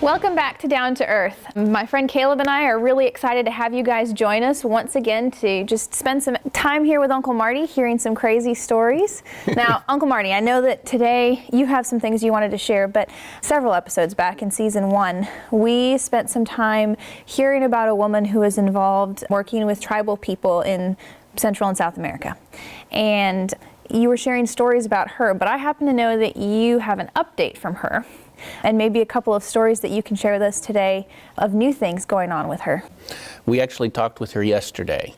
Welcome back to Down to Earth. My friend Caleb and I are really excited to have you guys join us once again to just spend some time here with Uncle Marty, hearing some crazy stories. Now, Uncle Marty, I know that today you have some things you wanted to share, but several episodes back in season 1, we spent some time hearing about a woman who was involved working with tribal people in Central and South America. And you were sharing stories about her, but I happen to know that you have an update from her, and maybe a couple of stories that you can share with us today of new things going on with her. We actually talked with her yesterday,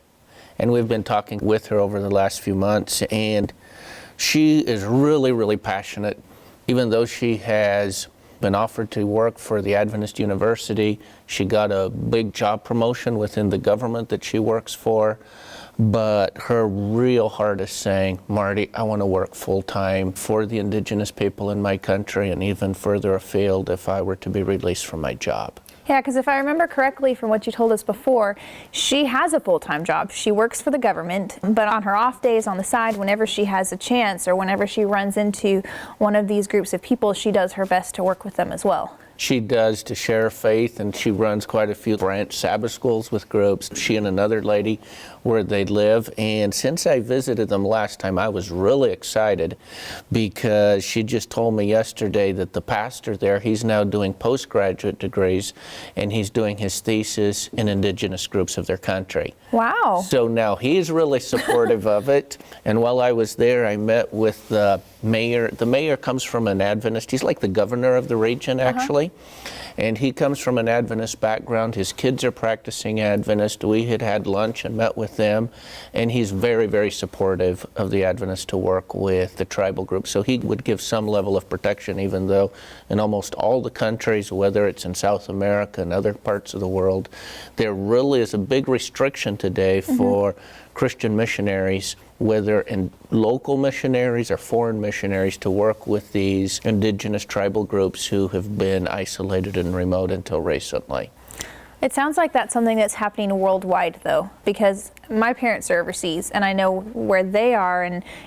and we've been talking with her over the last few months, and she is really, really passionate. Even though she has been offered to work for the Adventist University, she got a big job promotion within the government that she works for. But her real heart is saying, Marty, I want to work full-time for the indigenous people in my country and even further afield if I were to be released from my job. Yeah, because if I remember correctly from what you told us before, she has a full-time job. She works for the government, but on her off days on the side, whenever she has a chance or whenever she runs into one of these groups of people, she does her best to work with them as well. She does to share faith, and she runs quite a few branch Sabbath schools with groups. She and another lady where they live, and since I visited them last time, I was really excited because she just told me yesterday that the pastor there, he's now doing postgraduate degrees, and he's doing his thesis in indigenous groups of their country. Wow. So now he's really supportive of it, and while I was there, I met with the mayor. The mayor comes from an Adventist. He's like the governor of the region, actually. And he comes from an Adventist background. His kids are practicing Adventist. We had had lunch and met with them, and he's very, very supportive of the Adventists to work with the tribal groups. So he would give some level of protection, even though in almost all the countries, whether it's in South America and other parts of the world, there really is a big restriction today for Christian missionaries, whether in local missionaries or foreign missionaries, to work with these indigenous tribal groups who have been isolated and remote until recently. It sounds like that's something that's happening worldwide, though, because my parents are overseas, and I know where they are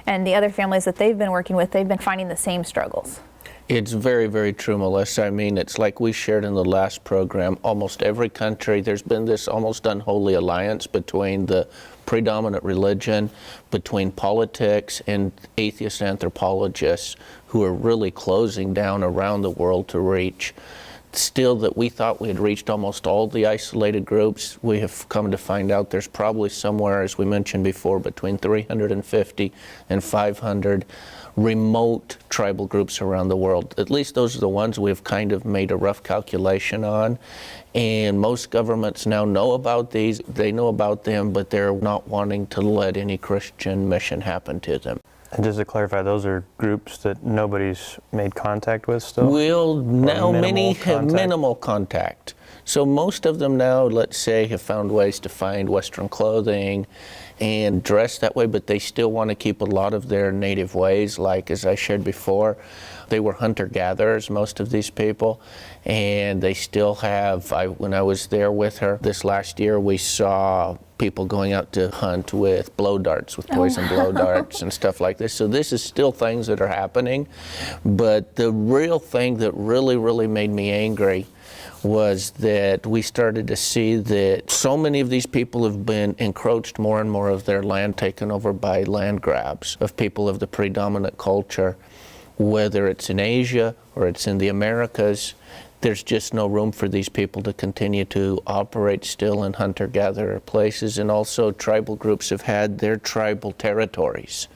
and the other families that they've been working with, they've been finding the same struggles. It's very, very true, Melissa. I mean, it's like we shared in the last program. Almost every country, there's been this almost unholy alliance between the predominant religion, between politics and atheist anthropologists who are really closing down around the world to reach. Still, that we thought we had reached almost all the isolated groups, we have come to find out there's probably somewhere, as we mentioned before, between 350 and 500 remote tribal groups around the world. At least those are the ones we've kind of made a rough calculation on. And most governments now know about these. They know about them, but they're not wanting to let any Christian mission happen to them. And just to clarify, those are groups that nobody's made contact with still? Well, now many have contact? minimal contact. So most of them now, let's say, have found ways to find Western clothing and dress that way, but they still want to keep a lot of their native ways. Like, as I shared before, they were hunter-gatherers, most of these people, and they still have, when I was there with her this last year, we saw people going out to hunt with blow darts, with poison blow darts and stuff like this. So this is still things that are happening, but the real thing that really, really made me angry was that we started to see that so many of these people have been encroached more and more of their land, taken over by land grabs of people of the predominant culture, whether it's in Asia or it's in the Americas. There's just no room for these people to continue to operate still in hunter-gatherer places, and also tribal groups have had their tribal territories.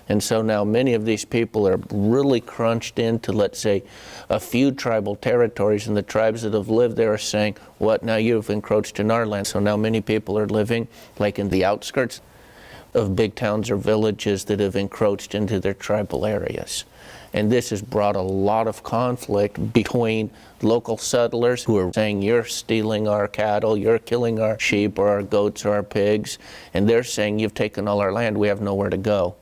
And so now many of these people are really crunched into, let's say, a few tribal territories, and the tribes that have lived there are saying, what, now you've encroached in our land. So now many people are living like in the outskirts of big towns or villages that have encroached into their tribal areas. And this has brought a lot of conflict between local settlers who are saying, you're stealing our cattle, you're killing our sheep or our goats or our pigs, and they're saying, you've taken all our land, we have nowhere to go.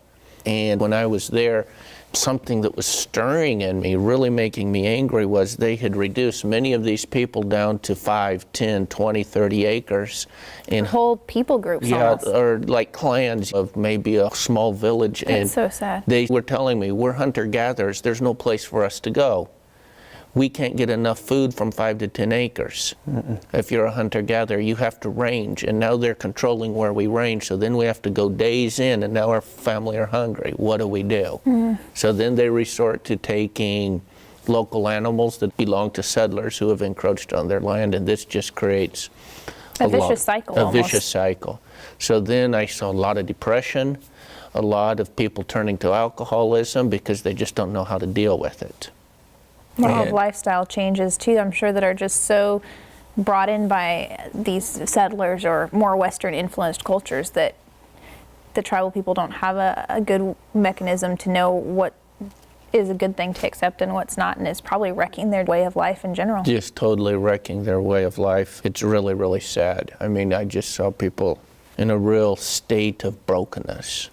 And when I was there, something that was stirring in me, really making me angry, was they had reduced many of these people down to 5, 10, 20, 30 acres. In whole people groups. Yeah, almost. or like clans of maybe a small village. That's so sad. They were telling me, we're hunter-gatherers, there's no place for us to go. we can't get enough food from 5 to 10 acres. If you're a hunter-gatherer, you have to range, and now they're controlling where we range, so then we have to go days in, and now our family are hungry. What do we do? So then they resort to taking local animals that belong to settlers who have encroached on their land, and this just creates A vicious cycle A almost. vicious cycle. So then I saw a lot of depression, a lot of people turning to alcoholism because they just don't know how to deal with it. A lot of And- lifestyle changes too, I'm sure, that are just so brought in by these settlers or more Western influenced cultures that the tribal people don't have a good mechanism to know what is a good thing to accept and what's not, and is probably wrecking their way of life in general. Just totally wrecking their way of life. It's really, really sad. I mean, I just saw people in a real state of brokenness.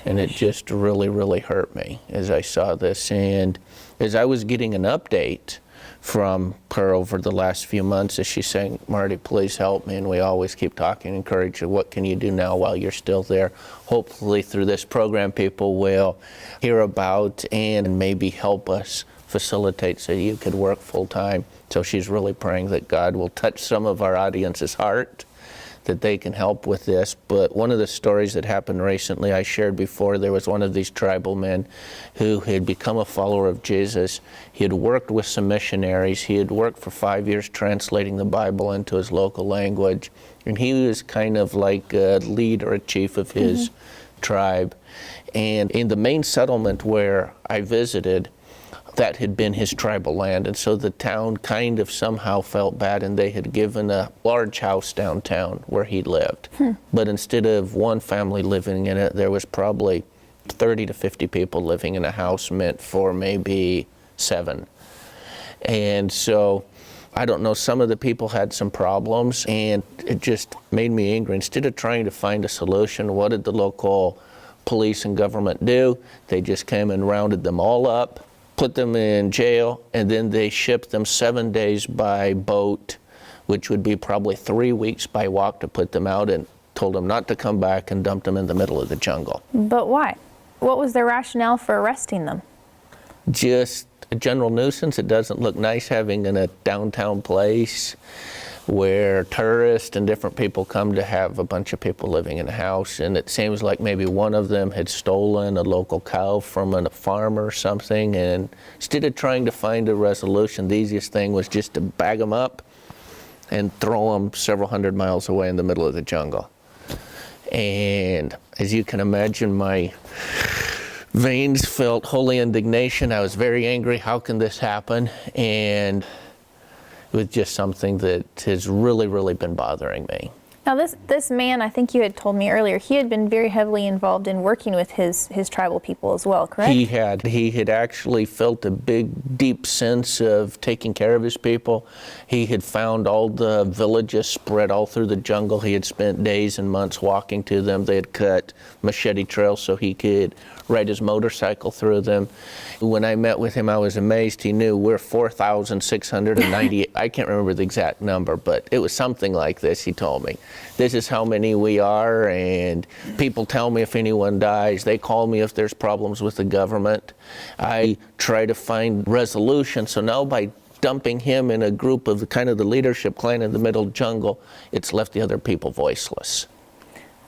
And it just really, really hurt me as I saw this. And as I was getting an update from her over the last few months, as she's saying, Marty, please help me. And we always keep talking, encourage her, what can you do now while you're still there? Hopefully through this program, people will hear about and maybe help us facilitate so you could work full time. So she's really praying that God will touch some of our audience's heart, that they can help with this. But one of the stories that happened recently, I shared before, there was one of these tribal men who had become a follower of Jesus. He had worked with some missionaries. He had worked for 5 years translating the Bible into his local language. And he was kind of like a lead or a chief of his tribe. And in the main settlement where I visited, that had been his tribal land, and so the town kind of somehow felt bad, and they had given a large house downtown where he lived. But instead of one family living in it, there was probably 30 to 50 people living in a house meant for maybe 7. And so, I don't know, some of the people had some problems, and it just made me angry. Instead of trying to find a solution, what did the local police and government do? They just came and rounded them all up, put them in jail, and then they shipped them 7 days by boat, which would be probably 3 weeks by walk, to put them out, and told them not to come back, and dumped them in the middle of the jungle. But why? What was their rationale for arresting them? Just a general nuisance. It doesn't look nice having in a downtown place where tourists and different people come to have a bunch of people living in a house, and it seems like maybe one of them had stolen a local cow from a farm or something, and instead of trying to find a resolution, the easiest thing was just to bag them up and throw them several hundred miles away in the middle of the jungle. And as you can imagine, my veins felt holy indignation. I was very angry. How can this happen? And it was just something that has really, really been bothering me. Now this man, I think you had told me earlier, he had been very heavily involved in working with his tribal people as well, correct? He had actually felt a big, deep sense of taking care of his people. He had found all the villages spread all through the jungle. He had spent days and months walking to them. They had cut machete trails so he could ride his motorcycle through them. When I met with him, I was amazed. He knew we're 4,690. I can't remember the exact number, but it was something like this, he told me. This is how many we are, and people tell me if anyone dies. They call me if there's problems with the government. I try to find resolution. So now by dumping him in a group of the leadership clan in the middle jungle, it's left the other people voiceless.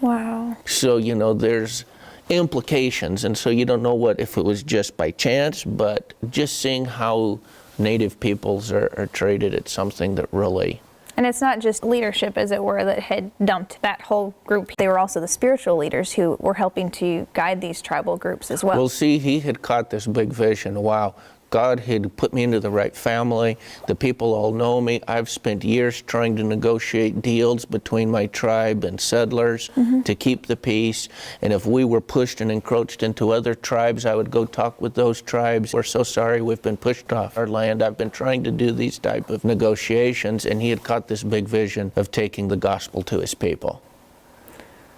Wow. So, there's implications, and so you don't know if it was just by chance, but just seeing how Native peoples are treated, it's something that really... And it's not just leadership, as it were, that had dumped that whole group. They were also the spiritual leaders who were helping to guide these tribal groups as well. Well, see, he had caught this big vision. Wow, God had put me into the right family. The people all know me. I've spent years trying to negotiate deals between my tribe and settlers to keep the peace. And if we were pushed and encroached into other tribes, I would go talk with those tribes. We're so sorry we've been pushed off our land. I've been trying to do these type of negotiations, and he had caught this big vision of taking the gospel to his people.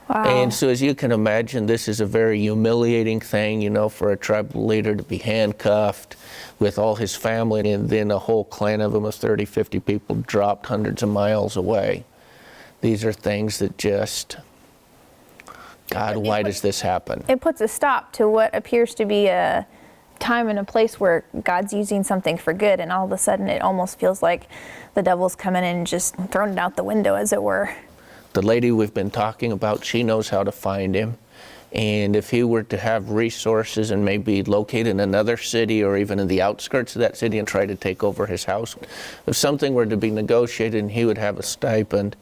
Wow. And so as you can imagine, this is a very humiliating thing, for a tribal leader to be handcuffed with all his family, and then a whole clan of them of 30, 50 people dropped hundreds of miles away. These are things that just, God, why does this happen? It puts a stop to what appears to be a time and a place where God's using something for good, and all of a sudden it almost feels like the devil's coming in and just throwing it out the window, as it were. The lady we've been talking about, she knows how to find him. And if he were to have resources and maybe locate in another city or even in the outskirts of that city and try to take over his house, if something were to be negotiated and he would have a stipend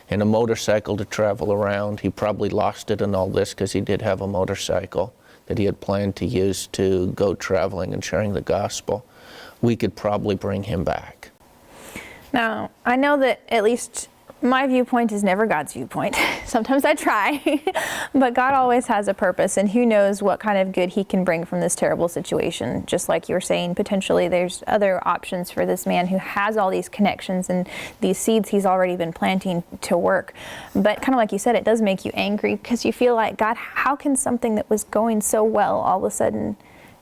and a motorcycle to travel around, he probably lost it in all this because he did have a motorcycle that he had planned to use to go traveling and sharing the gospel. We could probably bring him back. Now, I know that at least my viewpoint is never God's viewpoint. Sometimes I try, but God always has a purpose, and who knows what kind of good he can bring from this terrible situation. Just like you were saying, potentially there's other options for this man who has all these connections and these seeds he's already been planting to work. But kind of like you said, it does make you angry because you feel like, God, how can something that was going so well all of a sudden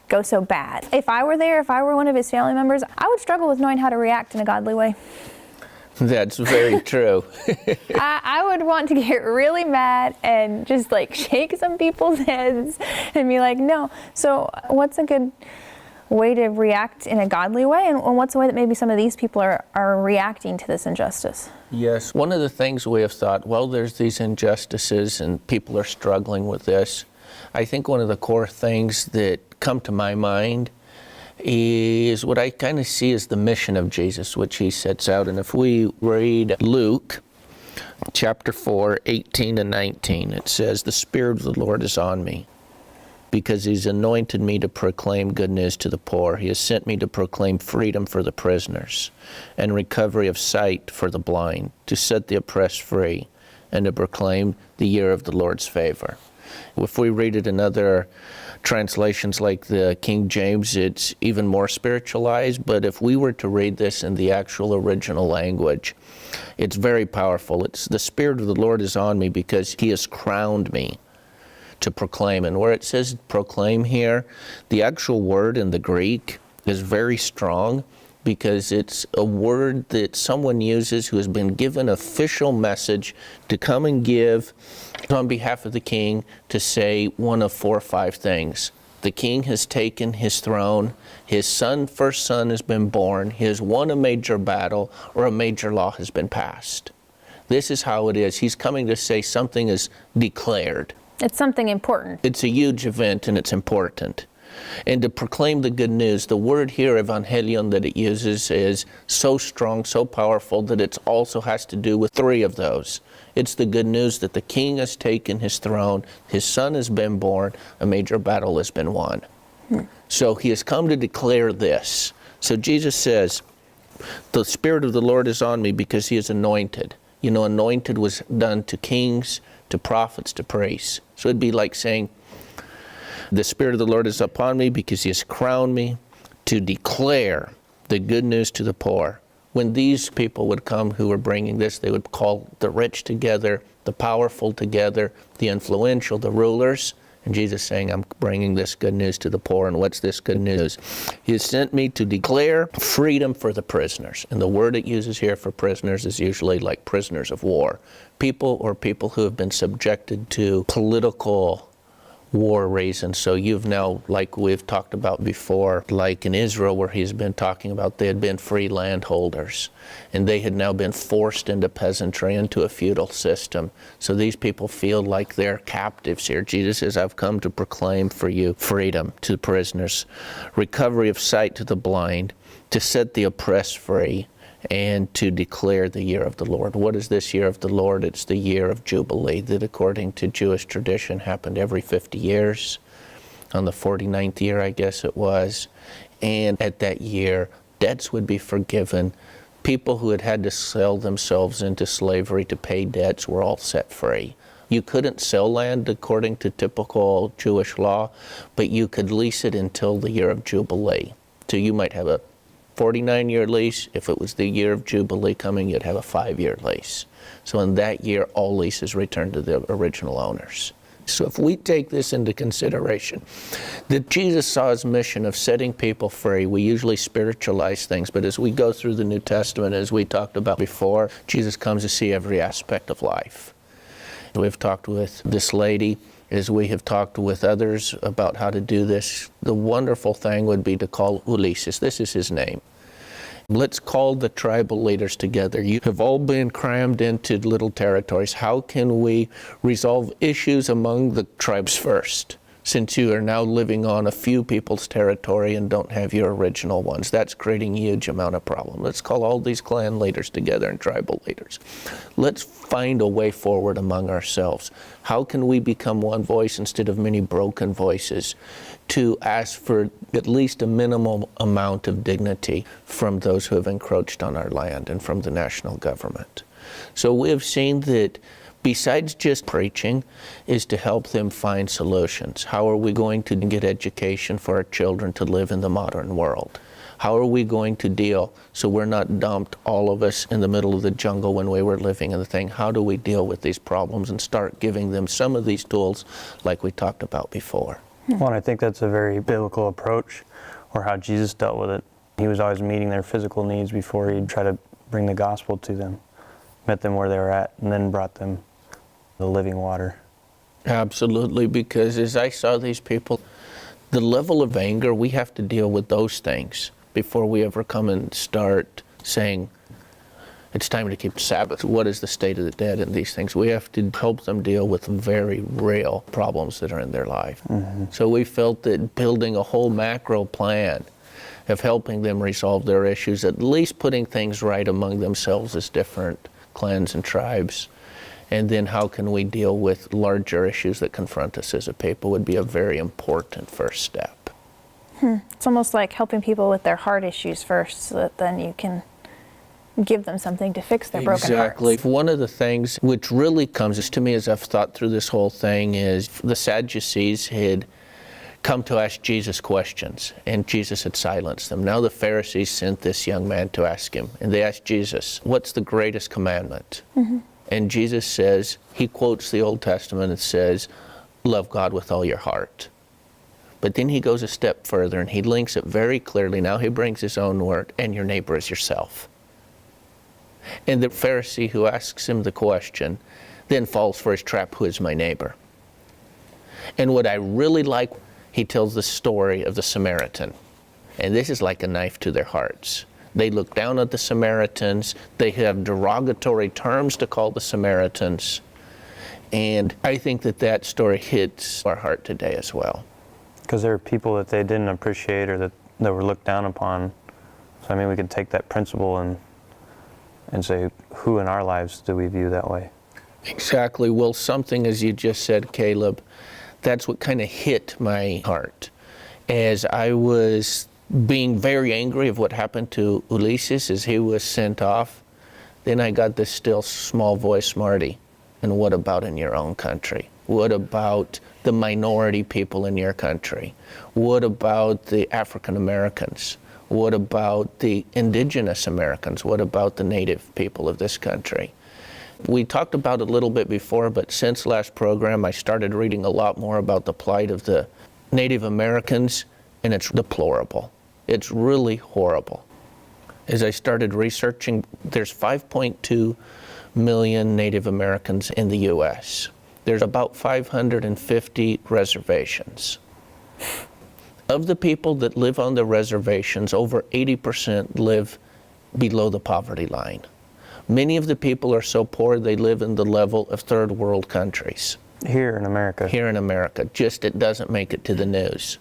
go so bad? If I were there, if I were one of his family members, I would struggle with knowing how to react in a godly way. That's very true. I would want to get really mad and just like shake some people's heads and be like, no. So what's a good way to react in a godly way, and what's the way that maybe some of these people are reacting to this injustice? Yes. One of the things we have thought, well, there's these injustices and people are struggling with this. I think one of the core things that come to my mind is what I kind of see as the mission of Jesus, which he sets out. And if we read Luke chapter 4, 18 and 19, it says, "The Spirit of the Lord is on me, because he's anointed me to proclaim good news to the poor. He has sent me to proclaim freedom for the prisoners and recovery of sight for the blind, to set the oppressed free, and to proclaim the year of the Lord's favor." If we read it in other translations like the King James, it's even more spiritualized, but if we were to read this in the actual original language, it's very powerful. It's, "The Spirit of the Lord is on me because he has crowned me to proclaim." And where it says proclaim here, the actual word in the Greek is very strong, because it's a word that someone uses who has been given official message to come and give on behalf of the king, to say one of 4 or 5 things. The king has taken his throne, his first son has been born, he has won a major battle, or a major law has been passed. This is how it is. He's coming to say something is declared. It's something important. It's a huge event and it's important. And to proclaim the good news, the word here, evangelion, that it uses is so strong, so powerful, that it also has to do with 3 of those. It's the good news that the king has taken his throne, his son has been born, a major battle has been won. So he has come to declare this. So Jesus says, "The Spirit of the Lord is on me because he is anointed." You know, anointed was done to kings, to prophets, to priests. So it'd be like saying, "The Spirit of the Lord is upon me because he has crowned me to declare the good news to the poor." When these people would come who were bringing this, they would call the rich together, the powerful together, the influential, the rulers. And Jesus saying, "I'm bringing this good news to the poor." And what's this good news? He has sent me to declare freedom for the prisoners. And the word it uses here for prisoners is usually like prisoners of war. People who have been subjected to political war reasons. So you've now, like we've talked about before, like in Israel where he's been talking about, they had been free landholders and they had now been forced into peasantry, into a feudal system. So these people feel like they're captives here. Jesus says, "I've come to proclaim for you freedom to the prisoners, recovery of sight to the blind, to set the oppressed free, and to declare the year of the Lord." What is this year of the Lord? It's the year of Jubilee that, according to Jewish tradition, happened every 50 years, on the 49th year, I guess it was. And at that year, debts would be forgiven. People who had to sell themselves into slavery to pay debts were all set free. You couldn't sell land according to typical Jewish law, but you could lease it until the year of Jubilee. So you might have a 49-year lease. If it was the year of Jubilee coming, you'd have a 5-year lease. So in that year, all leases returned to the original owners. So if we take this into consideration, that Jesus saw his mission of setting people free, we usually spiritualize things, but as we go through the New Testament, as we talked about before, Jesus comes to see every aspect of life. We've talked with this lady, as we have talked with others about how to do this, the wonderful thing would be to call Ulysses. This is his name. Let's call the tribal leaders together. You have all been crammed into little territories. How can we resolve issues among the tribes first, since you are now living on a few people's territory and don't have your original ones? That's creating a huge amount of problem. Let's call all these clan leaders together and tribal leaders. Let's find a way forward among ourselves. How can we become one voice instead of many broken voices, to ask for at least a minimal amount of dignity from those who have encroached on our land and from the national government? So we have seen that besides just preaching, is to help them find solutions. How are we going to get education for our children to live in the modern world? How are we going to deal so we're not dumped, all of us, in the middle of the jungle when we were living in the thing? How do we deal with these problems and start giving them some of these tools like we talked about before? Well, and I think that's a very biblical approach, or how Jesus dealt with it. He was always meeting their physical needs before he'd try to bring the gospel to them. Met them where they were at, and then brought them the living water. Absolutely, because as I saw these people, the level of anger, we have to deal with those things before we ever come and start saying, it's time to keep Sabbath. What is the state of the dead and these things? We have to help them deal with very real problems that are in their life. Mm-hmm. So we felt that building a whole macro plan of helping them resolve their issues, at least putting things right among themselves as different clans and tribes, and then how can we deal with larger issues that confront us as a people, would be a very important first step. It's almost like helping people with their heart issues first, so that then you can give them something to fix their broken hearts. Exactly. One of the things which really comes to me as I've thought through this whole thing is the Sadducees had come to ask Jesus questions, and Jesus had silenced them. Now the Pharisees sent this young man to ask him, and they asked Jesus, what's the greatest commandment? Mm-hmm. And Jesus says, he quotes the Old Testament and says, love God with all your heart. But then he goes a step further and he links it very clearly. Now he brings his own word, and your neighbor is yourself. And the Pharisee who asks him the question then falls for his trap, who is my neighbor? And what I really like, he tells the story of the Samaritan. And this is like a knife to their hearts. They look down at the Samaritans. They have derogatory terms to call the Samaritans. And I think that that story hits our heart today as well. Because there are people that they didn't appreciate, or that were looked down upon. So I mean, we could take that principle and say, who in our lives do we view that way? Exactly. Well, something, as you just said, Caleb, that's what kind of hit my heart. As I was being very angry of what happened to Ulysses as he was sent off, then I got this still small voice, Marty, and what about in your own country? What about the minority people in your country? What about the African Americans? What about the indigenous Americans? What about the native people of this country? We talked about it a little bit before, but since last program, I started reading a lot more about the plight of the Native Americans, and it's deplorable. It's really horrible. As I started researching, there's 5.2 million Native Americans in the U.S. There's about 550 reservations. Of the people that live on the reservations, over 80% live below the poverty line. Many of the people are so poor they live in the level of third world countries. Here in America. Here in America, just it doesn't make it to the news.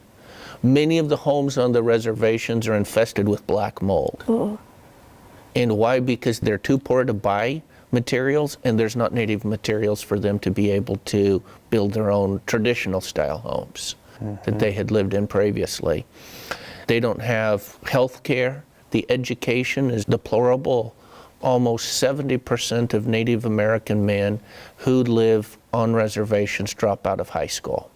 Many of the homes on the reservations are infested with black mold. Ooh. And why? Because they're too poor to buy materials, and there's not native materials for them to be able to build their own traditional style homes that they had lived in previously. They don't have health care. The education is deplorable. Almost 70% of Native American men who live on reservations drop out of high school.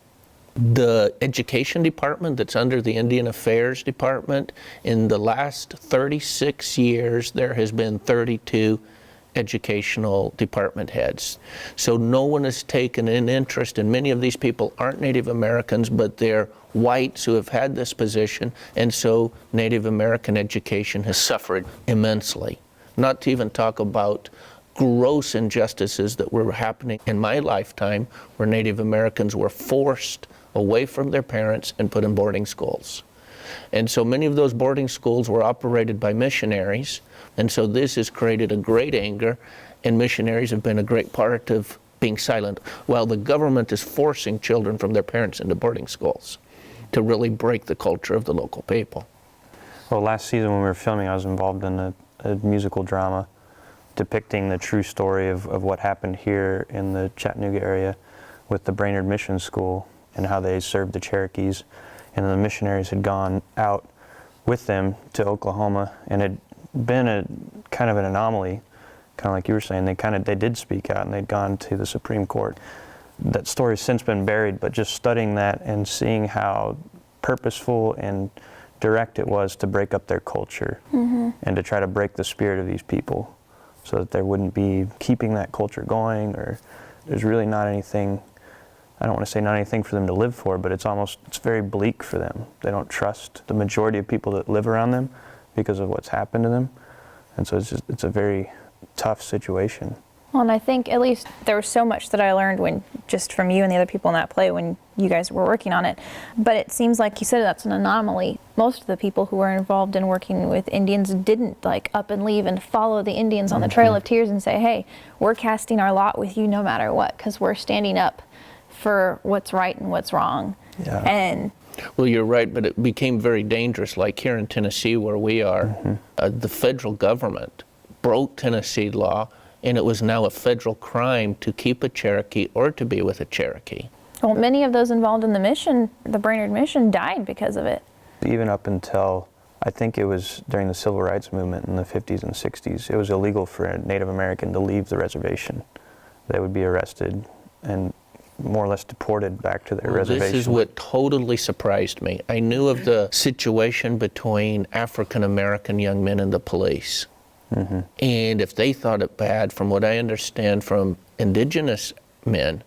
The education department that's under the Indian Affairs Department, in the last 36 years, there has been 32 educational department heads. So no one has taken an interest, and many of these people aren't Native Americans, but they're whites who have had this position, and so Native American education has suffered immensely. Not to even talk about gross injustices that were happening in my lifetime, where Native Americans were forced away from their parents and put in boarding schools. And so many of those boarding schools were operated by missionaries, and so this has created a great anger, and missionaries have been a great part of being silent, while the government is forcing children from their parents into boarding schools to really break the culture of the local people. Well, last season when we were filming, I was involved in a musical drama depicting the true story of what happened here in the Chattanooga area with the Brainerd Mission School and how they served the Cherokees. And the missionaries had gone out with them to Oklahoma, and had been a kind of an anomaly, kind of like you were saying. They did speak out, and they'd gone to the Supreme Court. That story's since been buried, but just studying that and seeing how purposeful and direct it was to break up their culture and to try to break the spirit of these people so that there wouldn't be keeping that culture going, or there's really not anything, I don't want to say not anything for them to live for, but it's very bleak for them. They don't trust the majority of people that live around them because of what's happened to them. And so it's a very tough situation. Well, and I think at least there was so much that I learned just from you and the other people in that play when you guys were working on it. But it seems like you said that's an anomaly. Most of the people who were involved in working with Indians didn't up and leave and follow the Indians on the Trail of Tears and say, hey, we're casting our lot with you no matter what, because we're standing up for what's right and what's wrong. Yeah. And well, you're right, but it became very dangerous, like here in Tennessee where we are. The federal government broke Tennessee law, and it was now a federal crime to keep a Cherokee or to be with a Cherokee. well, many of those involved in the mission, the Brainerd mission, died because of it. Even up until, I think it was during the Civil Rights Movement in the 50s and 60s, it was illegal for a Native American to leave the reservation. They would be arrested and more or less deported back to their reservation. This is what totally surprised me. I knew of the situation between African American young men and the police. And if they thought it bad, from what I understand from indigenous men,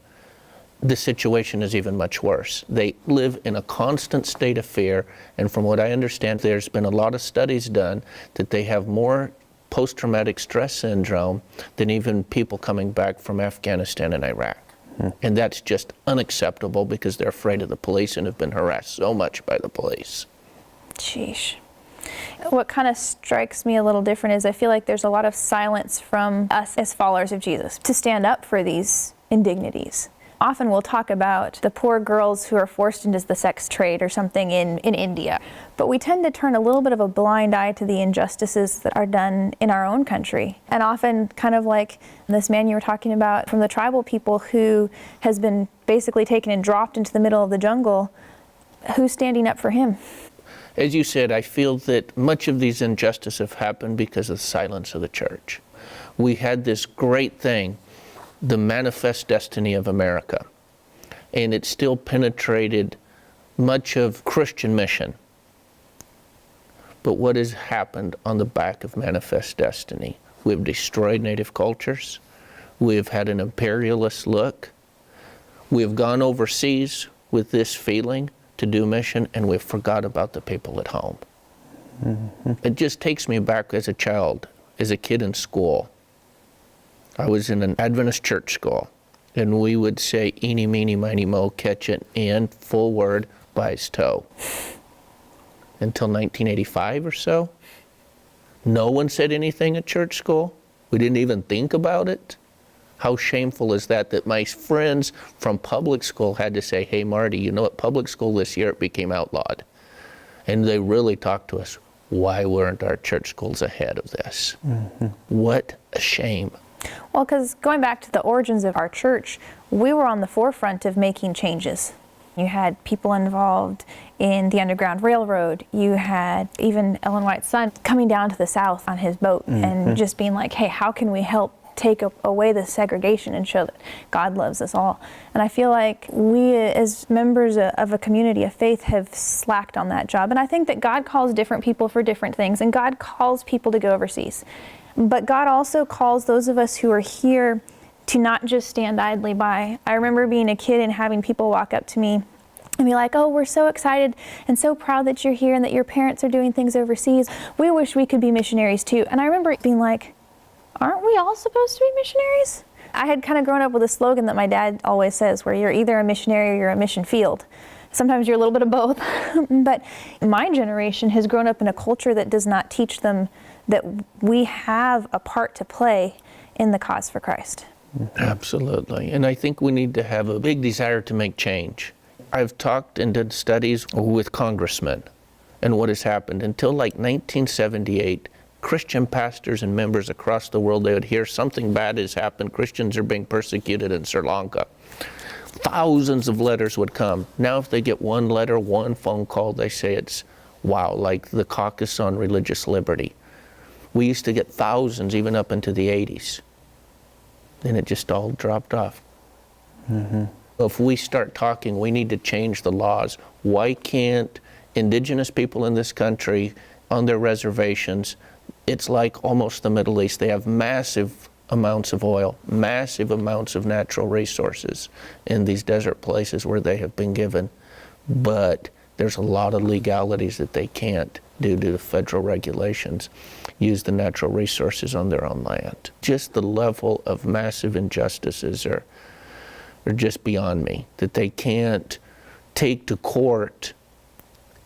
the situation is even much worse. They live in a constant state of fear, and from what I understand, there's been a lot of studies done that they have more post-traumatic stress syndrome than even people coming back from Afghanistan and Iraq. And that's just unacceptable because they're afraid of the police and have been harassed so much by the police. Sheesh. What kind of strikes me a little different is I feel like there's a lot of silence from us as followers of Jesus to stand up for these indignities. Often we'll talk about the poor girls who are forced into the sex trade or something in India, but we tend to turn a little bit of a blind eye to the injustices that are done in our own country. And often, kind of like this man you were talking about from the tribal people who has been basically taken and dropped into the middle of the jungle, who's standing up for him? As you said, I feel that much of these injustices have happened because of the silence of the church. We had this great thing, the manifest destiny of America, and it still penetrated much of Christian mission. But what has happened on the back of manifest destiny? We've destroyed native cultures. We've had an imperialist look. We've gone overseas with this feeling to do mission, and we've forgot about the people at home. It just takes me back as a child, as a kid in school. I was in an Adventist church school, and we would say, eeny, meeny, miny, mo, catch it in, full word, by his toe. Until 1985 or so. No one said anything at church school. We didn't even think about it. How shameful is that, that my friends from public school had to say, hey, Marty, you know, at public school this year it became outlawed. And they really talked to us, why weren't our church schools ahead of this? What a shame. Well, because going back to the origins of our church, we were on the forefront of making changes. You had people involved in the Underground Railroad. You had even Ellen White's son coming down to the South on his boat and just being like, hey, how can we help take away the segregation and show that God loves us all? And I feel like we as members of a community of faith have slacked on that job. And I think that God calls different people for different things, and God calls people to go overseas. But God also calls those of us who are here to not just stand idly by. I remember being a kid and having people walk up to me and be like, oh, we're so excited and so proud that you're here and that your parents are doing things overseas. We wish we could be missionaries too. And I remember being like, aren't we all supposed to be missionaries? I had kind of grown up with a slogan that my dad always says, where you're either a missionary or you're a mission field. Sometimes you're a little bit of both. But my generation has grown up in a culture that does not teach them that we have a part to play in the cause for Christ. Absolutely. And I think we need to have a big desire to make change. I've talked and done studies with congressmen, and what has happened. Until like 1978, Christian pastors and members across the world, they would hear something bad has happened. Christians are being persecuted in Sri Lanka. Thousands of letters would come. Now if they get one letter, one phone call, they say it's, wow, like the caucus on religious liberty. We used to get thousands even up into the 80s. Then it just all dropped off. Mm-hmm. If we start talking, we need to change the laws. Why can't indigenous people in this country on their reservations, it's like almost the Middle East. They have massive amounts of oil, massive amounts of natural resources in these desert places where they have been given. But there's a lot of legalities that they can't, due to the federal regulations, use the natural resources on their own land. Just the level of massive injustices are just beyond me, that they can't take to court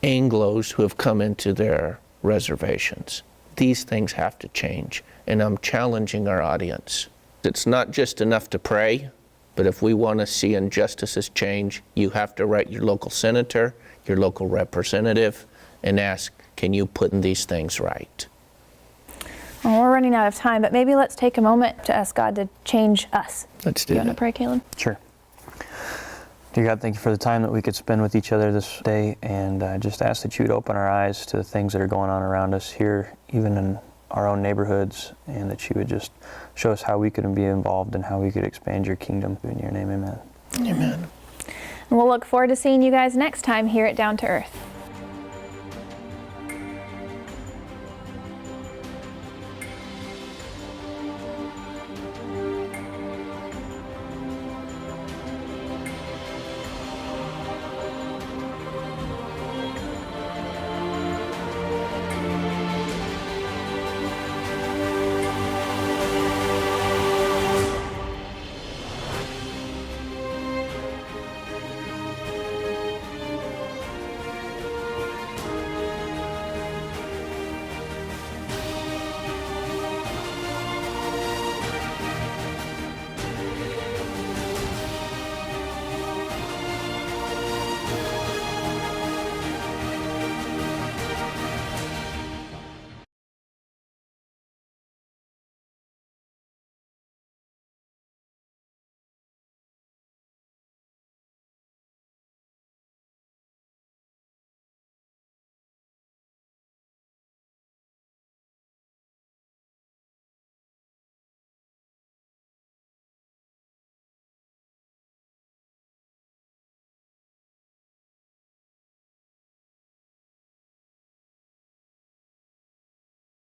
Anglos who have come into their reservations. These things have to change, and I'm challenging our audience. It's not just enough to pray, but if we want to see injustices change, you have to write your local senator, your local representative, and ask, can you put in these things right? Well, we're running out of time, but maybe let's take a moment to ask God to change us. Let's do You want to that. pray, Caleb? Sure. Dear God, thank you for the time that we could spend with each other this day, and just ask that you would open our eyes to the things that are going on around us here, even in our own neighborhoods, and that you would just show us how we could be involved and how we could expand your kingdom. In your name, amen. Amen. And we'll look forward to seeing you guys next time here at Down to Earth.